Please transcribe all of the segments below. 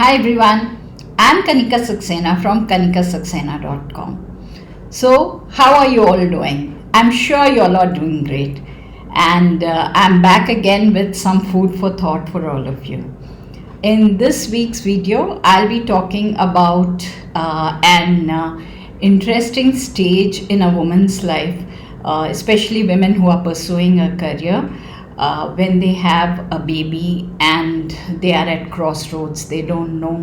Hi everyone, I'm Kanika Saxena from kanikasaxena.com. So, how are you all doing? I'm sure you all are doing great. And I'm back again with some food for thought for all of you. In this week's video, I'll be talking about an interesting stage in a woman's life, especially women who are pursuing a career. When they have a baby and they are at crossroads, they don't know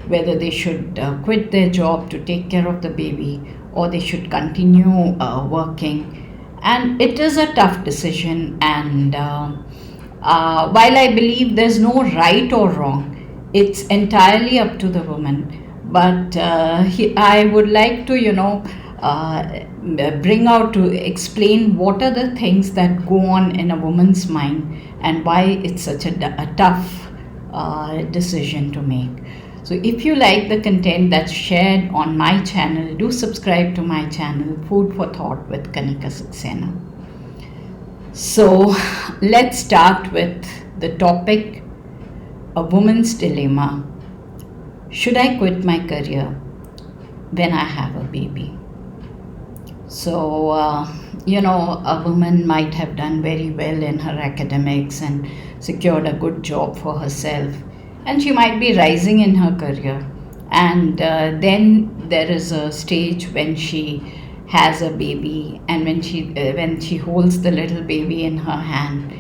whether they should quit their job to take care of the baby or they should continue working. And it is a tough decision, and while I believe there's no right or wrong, it's entirely up to the woman. But I would like to, bring out to explain what are the things that go on in a woman's mind and why it's such a tough decision to make. So if you like the content that's shared on my channel, do subscribe to my channel, Food for Thought with Kanika Saxena. So let's start with the topic, a woman's dilemma. Should I quit my career when I have a baby? So, a woman might have done very well in her academics and secured a good job for herself, and she might be rising in her career. And then there is a stage when she has a baby, and when she holds the little baby in her hand,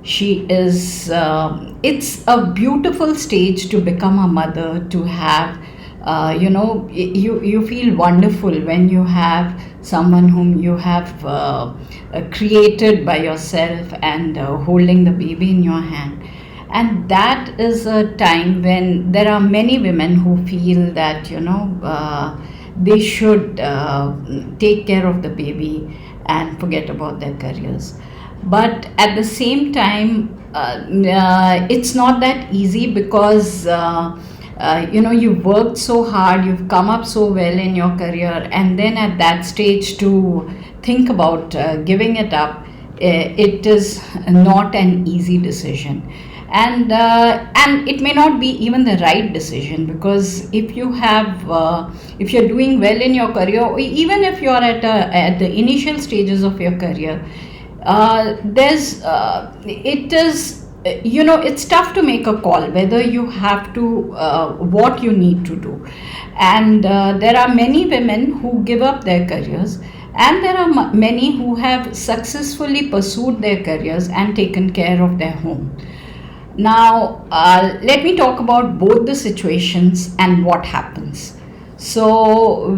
she is. It's a beautiful stage to become a mother, to have. You feel wonderful when you have someone whom you have created by yourself and holding the baby in your hand. And that is a time when there are many women who feel that they should take care of the baby and forget about their careers. But at the same time, it's not that easy, because you've worked so hard, you've come up so well in your career, and then at that stage to think about giving it up, it is not an easy decision. And it may not be even the right decision, because if you're doing well in your career, or even if you're at the initial stages of your career, it's tough to make a call whether you have to what you need to do. And there are many women who give up their careers, and there are many who have successfully pursued their careers and taken care of their home. Now let me talk about both the situations and what happens. So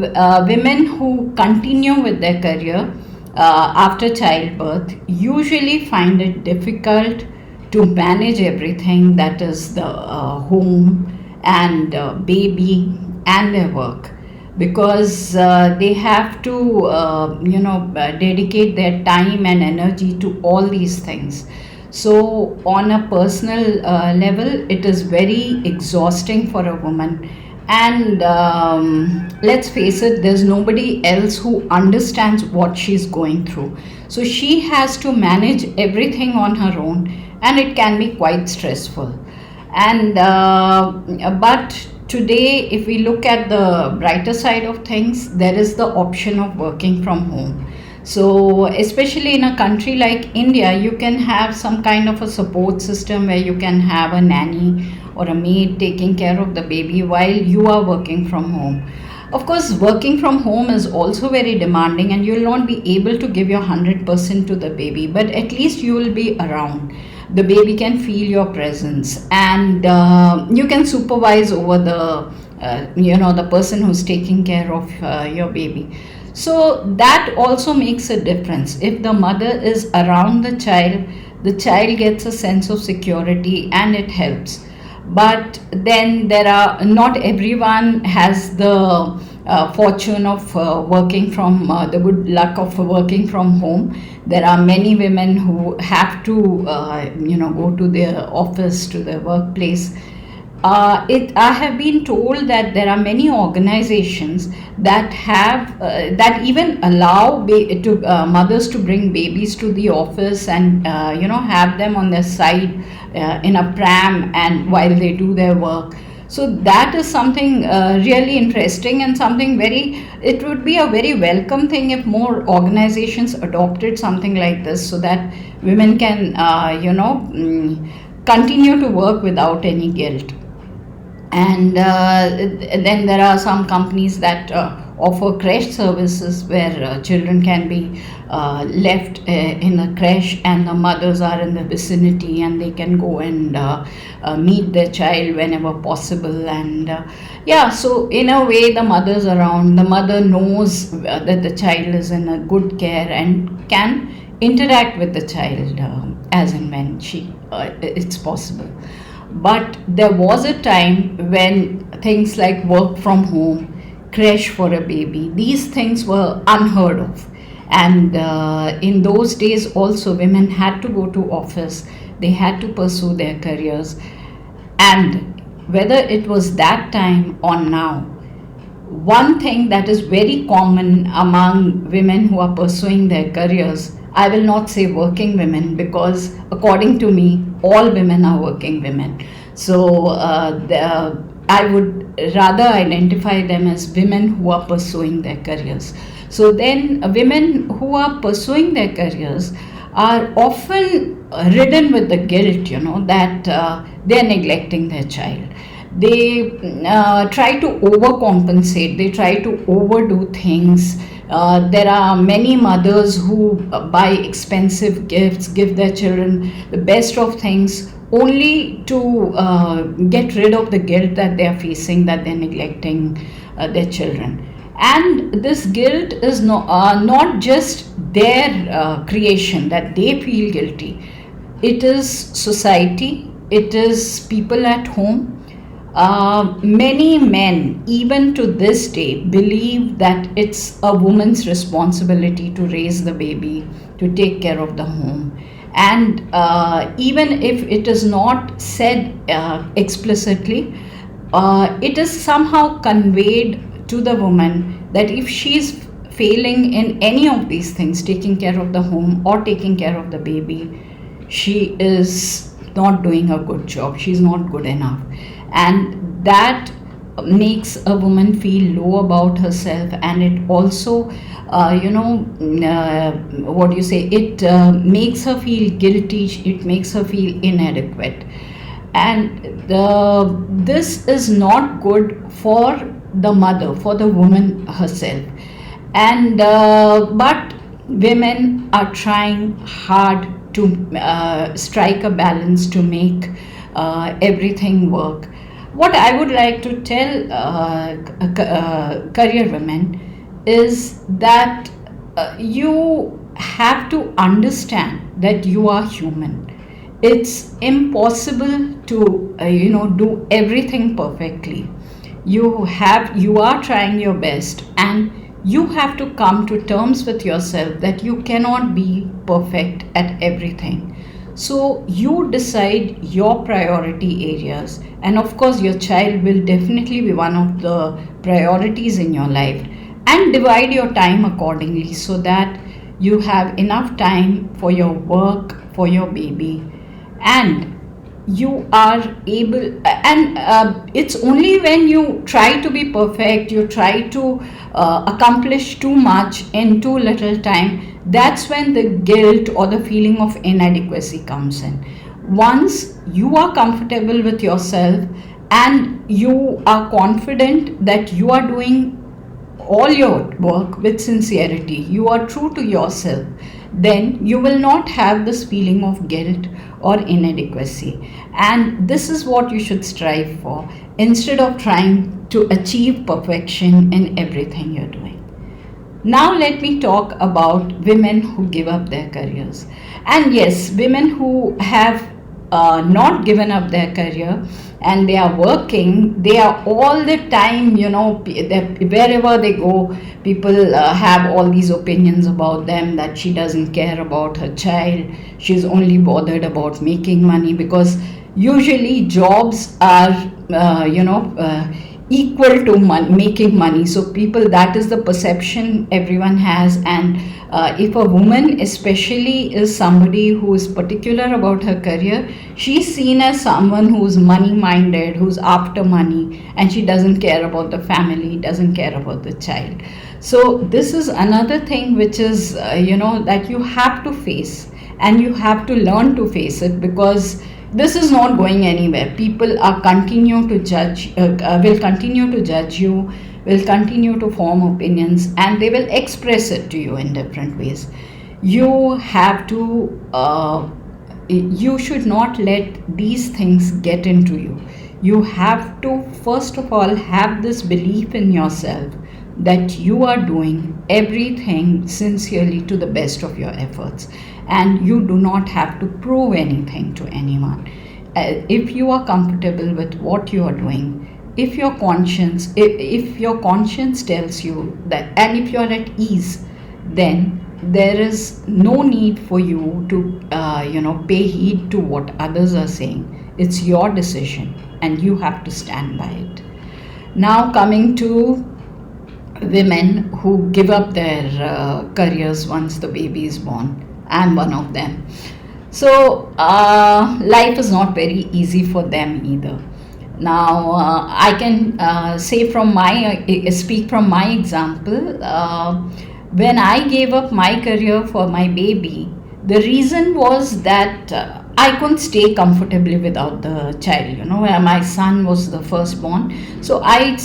women who continue with their career after childbirth usually find it difficult to manage everything, that is the home and baby and their work, because they have to dedicate their time and energy to all these things. So on a personal level, it is very exhausting for a woman. And let's face it, there's nobody else who understands what she's going through. So she has to manage everything on her own, and it can be quite stressful. And but today, if we look at the brighter side of things, there is the option of working from home. So especially in a country like India, you can have some kind of a support system where you can have a nanny or a maid taking care of the baby while you are working from home. Of course, working from home is also very demanding, and you will not be able to give your 100% to the baby, but at least you will be around. The baby can feel your presence, and you can supervise over the person who's taking care of your baby. So that also makes a difference. If the mother is around the child gets a sense of security, and it helps. But then not everyone has the fortune of working from the good luck of working from home. There are many women who have to go to their office, to their workplace. I have been told that there are many organizations that have that even allow mothers to bring babies to the office and have them on their side in a pram and while they do their work. So that is something really interesting, and something very, it would be a very welcome thing if more organizations adopted something like this, so that women can continue to work without any guilt. And then there are some companies that offer creche services, where children can be left in a creche, and the mothers are in the vicinity, and they can go and meet their child whenever possible. And yeah, so in a way, the mother's around, the mother knows that the child is in a good care, and can interact with the child as and when it's possible. But there was a time when things like work from home, creche for a baby, these things were unheard of. And in those days also, women had to go to office, they had to pursue their careers. And whether it was that time or now, one thing that is very common among women who are pursuing their careers, I will not say working women, because according to me, all women are working women. So I would rather identify them as women who are pursuing their careers. So then women who are pursuing their careers are often ridden with the guilt, that they're neglecting their child. They try to overcompensate, they try to overdo things. There are many mothers who buy expensive gifts, give their children the best of things, only to get rid of the guilt that they are facing, that they're neglecting their children. And this guilt is not just their creation, that they feel guilty. It is society, it is people at home. Many men, even to this day, believe that it's a woman's responsibility to raise the baby, to take care of the home. And even if it is not said explicitly, it is somehow conveyed to the woman that if she's failing in any of these things, taking care of the home or taking care of the baby, she is not doing a good job, she's not good enough. And that makes a woman feel low about herself, and it also what do you say, it makes her feel guilty, it makes her feel inadequate. And this is not good for the mother, for the woman herself. And but women are trying hard to strike a balance, to make everything work. What I would like to tell career women is that you have to understand that you are human. It's impossible to do everything perfectly. You are trying your best, and you have to come to terms with yourself that you cannot be perfect at everything. So you decide your priority areas, and of course your child will definitely be one of the priorities in your life, and divide your time accordingly, so that you have enough time for your work, for your baby, and you are able. And it's only when you try to be perfect, you try to accomplish too much in too little time, that's when the guilt or the feeling of inadequacy comes in. Once you are comfortable with yourself, and you are confident that you are doing all your work with sincerity, you are true to yourself, then you will not have this feeling of guilt or inadequacy. And this is what you should strive for, instead of trying to achieve perfection in everything you're doing. Now let me talk about women who give up their careers. And yes, women who have not given up their career, and they are working, they are all the time, wherever they go, people have all these opinions about them, that she doesn't care about her child, she's only bothered about making money. Because usually jobs are equal to making money. So people, that is the perception everyone has. And if a woman especially is somebody who is particular about her career, she's seen as someone who's money minded, who's after money, and she doesn't care about the family, doesn't care about the child. So this is another thing which is that you have to face, and you have to learn to face it, because this is not going anywhere. People are continue to judge, will continue to judge you, will continue to form opinions, and they will express it to you in different ways. You have to, you should not let these things get into you. You have to, first of all, have this belief in yourself that you are doing everything sincerely to the best of your efforts, and you do not have to prove anything to anyone. If you are comfortable with what you are doing, if your conscience, if your conscience tells you that, and if you are at ease, then there is no need for you to pay heed to what others are saying. It's your decision, and you have to stand by it. Now, coming to women who give up their careers once the baby is born. I'm one of them. So life is not very easy for them either. Now I can speak from my example. When I gave up my career for my baby, the reason was that I couldn't stay comfortably without the child. My son was the firstborn, so I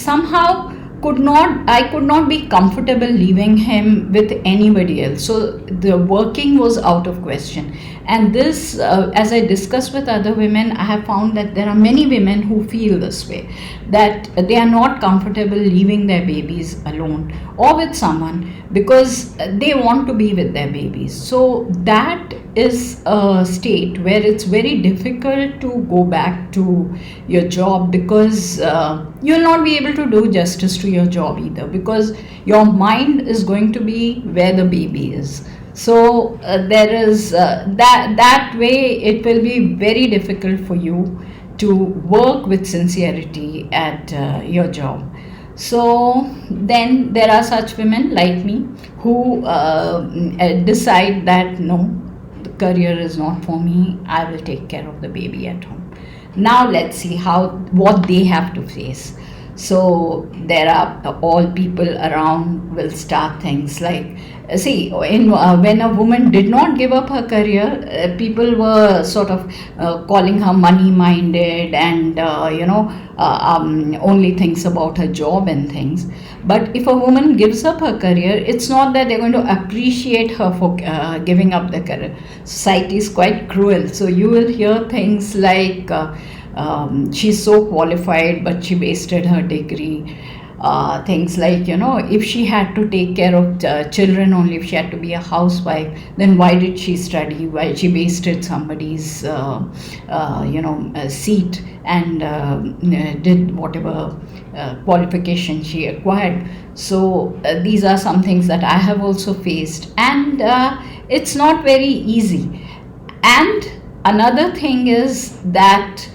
could not be comfortable leaving him with anybody else. So the working was out of question. And this, as I discussed with other women, I have found that there are many women who feel this way, that they are not comfortable leaving their babies alone or with someone, because they want to be with their babies. So that is a state where it's very difficult to go back to your job, because you'll not be able to do justice to your job either, because your mind is going to be where the baby is. So there is that way it will be very difficult for you to work with sincerity at your job. So then there are such women like me who decide that no, the career is not for me, I will take care of the baby at home. Now let's see what they have to face. So there are all people around will start things like, when a woman did not give up her career, people were sort of calling her money minded, and only thinks about her job and things. But if a woman gives up her career, it's not that they're going to appreciate her for giving up the career. Society is quite cruel. So you will hear things like, she's so qualified but she wasted her degree. Things like, if she had to take care of children only, if she had to be a housewife, then why did she study? Why she wasted somebody's seat and did whatever qualification she acquired. So these are some things that I have also faced, and it's not very easy. And another thing is that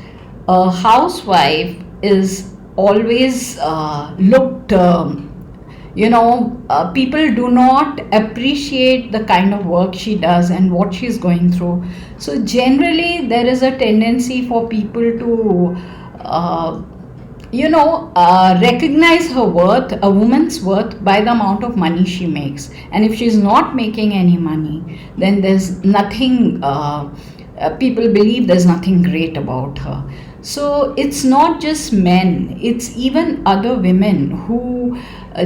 a housewife is always looked, people do not appreciate the kind of work she does and what she's going through. So generally there is a tendency for people to recognize her worth, a woman's worth, by the amount of money she makes. And if she's not making any money, then there's nothing, people believe there's nothing great about her. So it's not just men, it's even other women who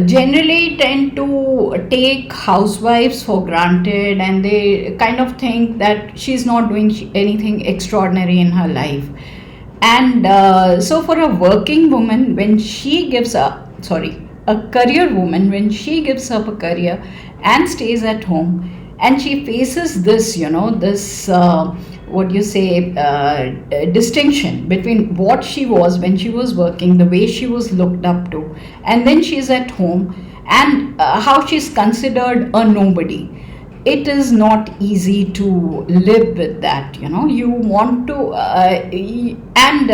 generally tend to take housewives for granted, and they kind of think that she's not doing anything extraordinary in her life. And so for a working woman, when she gives up, a career woman, when she gives up a career and stays at home, and she faces this, distinction between what she was when she was working, the way she was looked up to, and then she's at home, and how she's considered a nobody. it is not easy to live with that. You want to and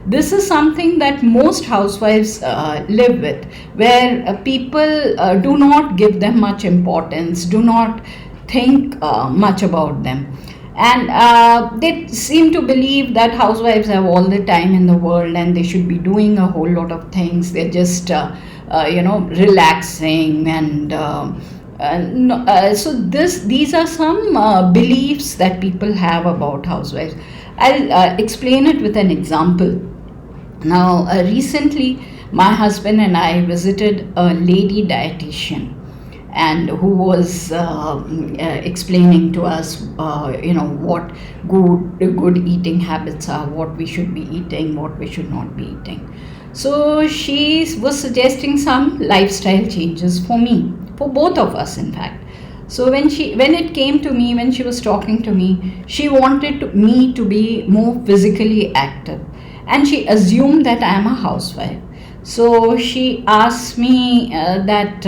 this is something that most housewives live with, where people do not give them much importance, do not think much about them, and they seem to believe that housewives have all the time in the world and they should be doing a whole lot of things. They're just relaxing, and no, so these are some beliefs that people have about housewives. I'll explain it with an example. Now, recently, my husband and I visited a lady dietitian, and who was explaining to us, what good eating habits are, what we should be eating, what we should not be eating. So she was suggesting some lifestyle changes for me, for both of us, in fact. So when it came to me, when she was talking to me, she wanted me to be more physically active, and she assumed that I am a housewife. So she asked me that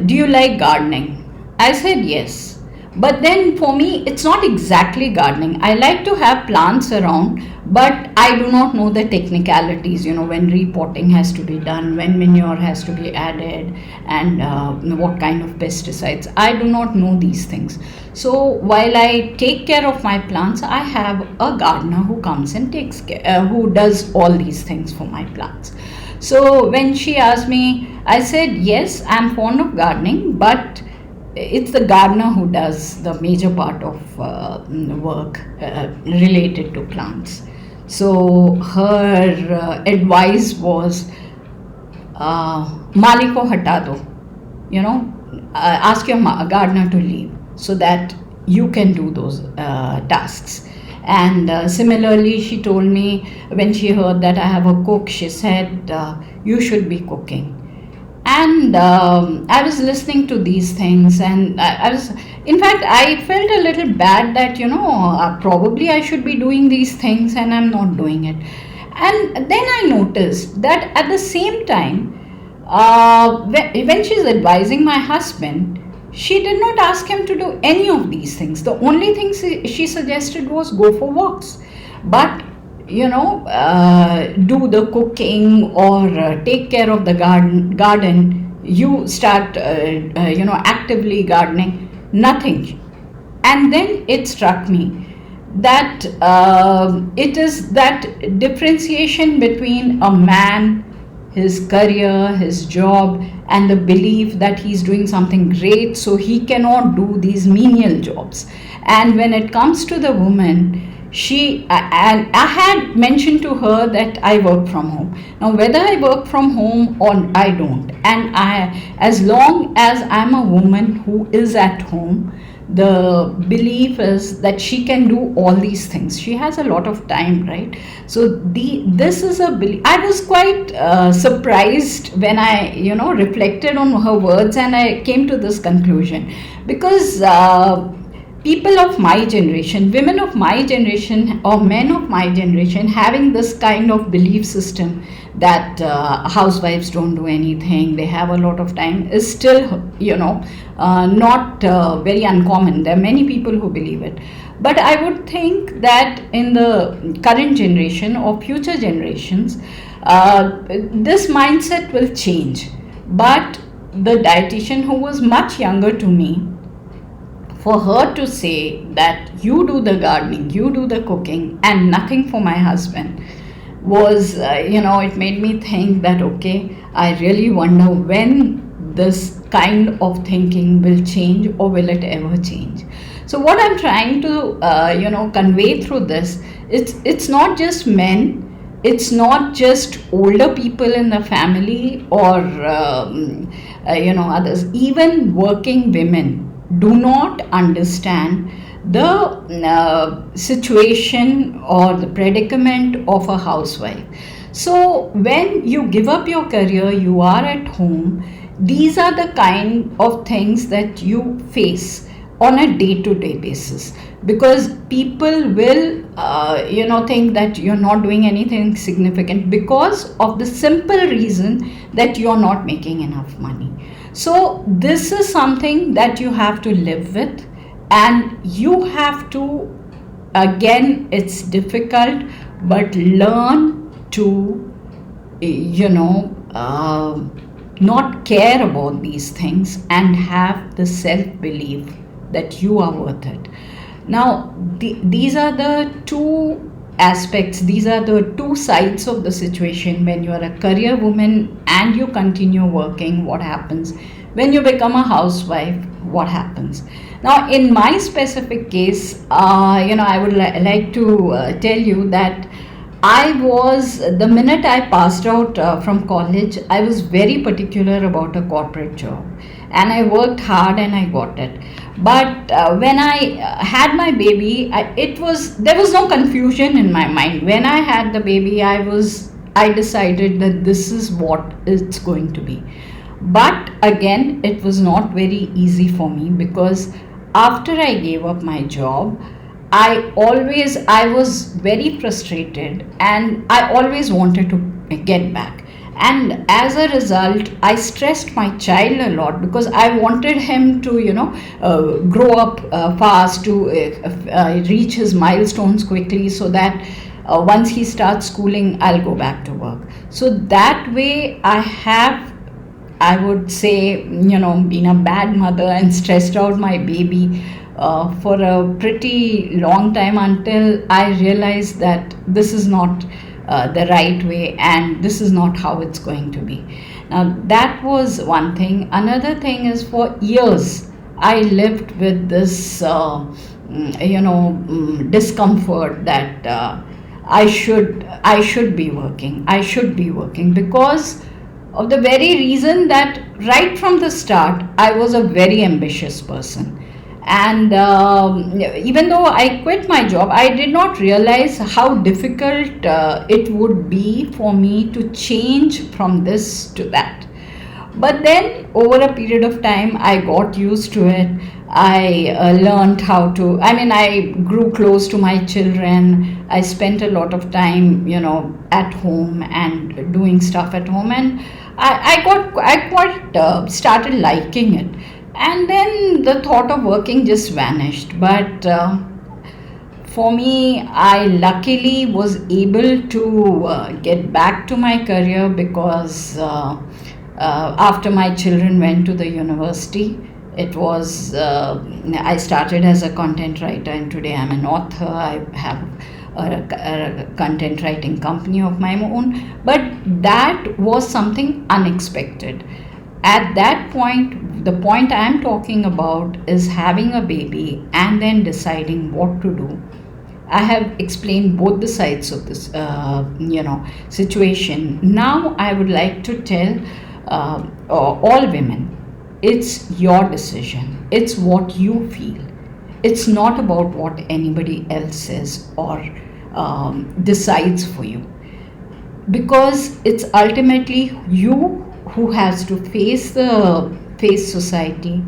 do you like gardening? I said yes. But then for me, it's not exactly gardening. I like to have plants around, but I do not know the technicalities, when repotting has to be done, when manure has to be added, and what kind of pesticides. I do not know these things. So while I take care of my plants, I have a gardener who comes and takes care, who does all these things for my plants. So when she asked me, I said, yes, I'm fond of gardening, but it's the gardener who does the major part of work related to plants. So her advice was, Mali ko hata do, ask your gardener to leave so that you can do those tasks. And similarly, she told me, when she heard that I have a cook, she said, you should be cooking. And I was listening to these things, and in fact, I felt a little bad that, probably I should be doing these things and I'm not doing it. And then I noticed that at the same time, when she's advising my husband, she did not ask him to do any of these things. The only thing she suggested was go for walks. But do the cooking or take care of the garden, you start actively gardening, nothing. And then it struck me that it is that differentiation between a man, his career, his job, and the belief that he's doing something great, so he cannot do these menial jobs. And when it comes to the woman, and I had mentioned to her that I work from home. Now, whether I work from home or I don't, and as long as I'm a woman who is at home, the belief is that she can do all these things. She has a lot of time, right? So this is a belief. I was quite surprised when I reflected on her words, and I came to this conclusion, because people of my generation, women of my generation, or men of my generation, having this kind of belief system that housewives don't do anything, they have a lot of time, is still not very uncommon. There are many people who believe it. But I would think that in the current generation or future generations, this mindset will change. But the dietitian, who was much younger to me, for her to say that you do the gardening, you do the cooking, and nothing for my husband, was, it made me think that, okay, I really wonder when this kind of thinking will change, or will it ever change. So what I'm trying to, convey through this, it's not just men, it's not just older people in the family, or, others, even working women do not understand the situation or the predicament of a housewife. So when you give up your career, you are at home, these are the kind of things that you face on a day-to-day basis, because people will think that you're not doing anything significant because of the simple reason that you're not making enough money. So this is something that you have to live with, and you have to, again, it's difficult, but learn to, you know, not care about these things and have the self belief that you are worth it. Now, these are the two aspects, these are the two sides of the situation. When you are a career woman and you continue working, what happens? When you become a housewife, what happens? Now, in my specific case, I would like to tell you that the minute I passed out from college, I was very particular about a corporate job, and I worked hard and I got it. But when I had my baby, there was no confusion in my mind. When I had the baby, I decided that this is what it's going to be. But again, it was not very easy for me, because after I gave up my job, I was very frustrated, and I always wanted to get back. And as a result, I stressed my child a lot, because I wanted him to, grow up fast, to reach his milestones quickly, so that once he starts schooling, I'll go back to work. So that way, I would say, been a bad mother and stressed out my baby for a pretty long time, until I realized that this is not the right way, and this is not how it's going to be. Now, that was one thing. Another thing is, for years, I lived with this, discomfort that I should be working. I should be working, because of the very reason that right from the start, I was a very ambitious person. And even though I quit my job, I did not realize how difficult it would be for me to change from this to that. But then, over a period of time, I got used to it. I learned how to, I grew close to my children. I spent a lot of time, at home and doing stuff at home. And I quite started liking it. And then the thought of working just vanished. But for me, I luckily was able to get back to my career, because after my children went to the university, I started as a content writer, and today I'm an author. I have a content writing company of my own. But that was something unexpected. At that point, the point I'm talking about is having a baby and then deciding what to do. I have explained both the sides of this, situation. Now, I would like to tell all women, it's your decision. It's what you feel. It's not about what anybody else says or decides for you, because it's ultimately you who has to face society,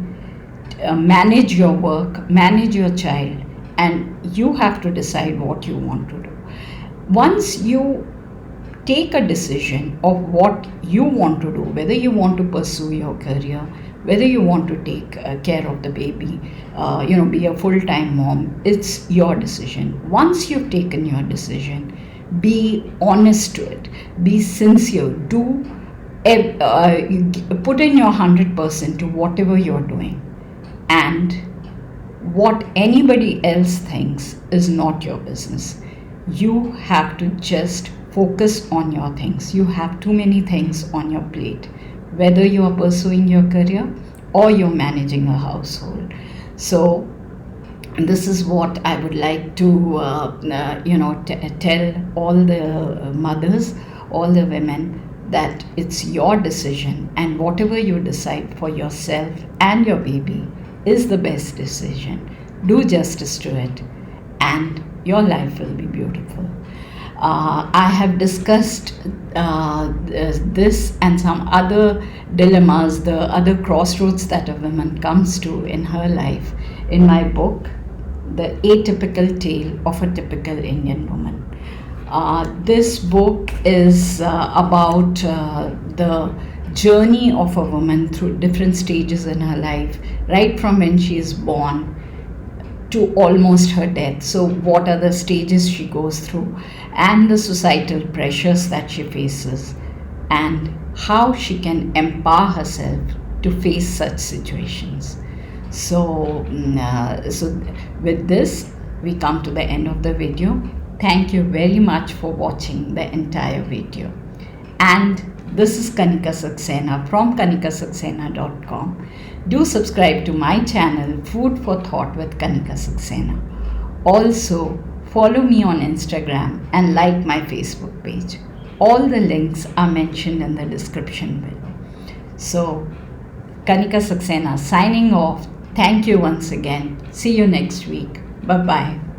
manage your work, manage your child, and you have to decide what you want to do. Once you take a decision of what you want to do, whether you want to pursue your career, whether you want to take care of the baby, be a full-time mom, it's your decision. Once you've taken your decision, be honest to it, be sincere, put in your 100% to whatever you're doing, and what anybody else thinks is not your business. You have to just focus on your things. You have too many things on your plate, whether you are pursuing your career or you're managing a household. So this is what I would like to tell all the mothers, all the women, that it's your decision, and whatever you decide for yourself and your baby is the best decision. Do justice to it, and your life will be beautiful. I have discussed this and some other dilemmas, the other crossroads that a woman comes to in her life, in my book, The Atypical Tale of a Typical Indian Woman. This book is about the journey of a woman through different stages in her life, right from when she is born to almost her death. So, what are the stages she goes through, and the societal pressures that she faces, and how she can empower herself to face such situations. So, with this, we come to the end of the video. Thank you very much for watching the entire video. And this is Kanika Saxena from kanikasaxena.com. Do subscribe to my channel, Food for Thought with Kanika Saxena. Also, follow me on Instagram and like my Facebook page. All the links are mentioned in the description below. So, Kanika Saxena signing off. Thank you once again. See you next week. Bye-bye.